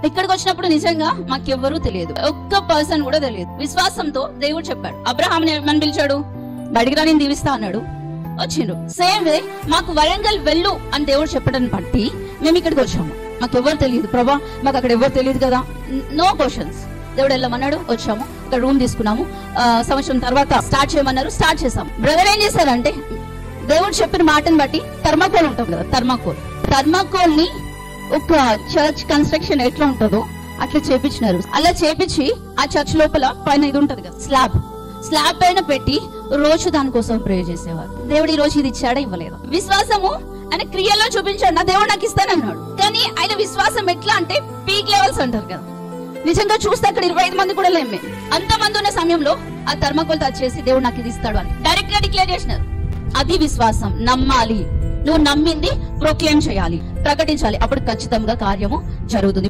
ఇక్కడికి వచ్చినప్పుడు నిజంగా మాకెవ్వరూ తెలియదు, ఒక్క పర్సన్ కూడా తెలియదు. విశ్వాసంతో దేవుడు చెప్పాడు. అబ్రహాంని ఏమని పిలిచాడు? బయటికి రా, నేను దీవిస్తా అన్నాడు. వచ్చిండు. సేమ్ వే మాకు వరంగల్ వెళ్ళు అని దేవుడు చెప్పడాన్ని బట్టి మేము ఇక్కడికి వచ్చాము. మాకు ఎవరు తెలియదు ప్రభా, మాకు అక్కడ ఎవరు తెలియదు కదా, నో క్వశ్చన్స్. దేవుడు వెళ్ళమన్నాడు, వచ్చాము. ఇక్కడ రూమ్ తీసుకున్నాము. సంవత్సరం తర్వాత స్టార్ట్ చేయమన్నారు, స్టార్ట్ చేసాము. బ్రదర్ ఏం చేశారంటే దేవుడు చెప్పిన మాటను బట్టి థర్మాకోల్ ఉంటాం కదా, థర్మాకోల్ ని ఒక చర్చ్ కన్స్ట్రక్షన్ ఎట్లా ఉంటుందో అట్లా చేపించినారు. అలా చేపించి ఆ చర్చ్ లోపల పైన ఇది ఉంటది కదా, స్లాబ్ పైన పెట్టి రోజు దానికోసం ప్రే చేసేవారు. దేవుడు ఈ రోజు ఇది ఇచ్చాడా, ఇవ్వలేదు. విశ్వాసము ఆయన క్రియల్లో చూపించాడు. నా దేవుడు నాకు ఇస్తానన్నాడు. కానీ ఆయన విశ్వాసం ఎట్లా అంటే పీక్ లెవెల్స్ అంటారు కదా, నిజంగా చూస్తే అక్కడ 25 మంది కూడా లేమే. అంత మంది ఉన్న సమయంలో ఆ థర్మాకోల్ టచ్ చేసి దేవుడు నాకు ఇది ఇస్తాడు అని డైరెక్ట్ గా డిక్లేర్ చేసినారు. అది విశ్వాసం. నమ్మాలి, నువ్వు నమ్మింది ప్రొక్లెయిమ్ చేయాలి, ప్రకటించాలి, అప్పుడు ఖచ్చితంగా కార్యము జరుగుతుంది.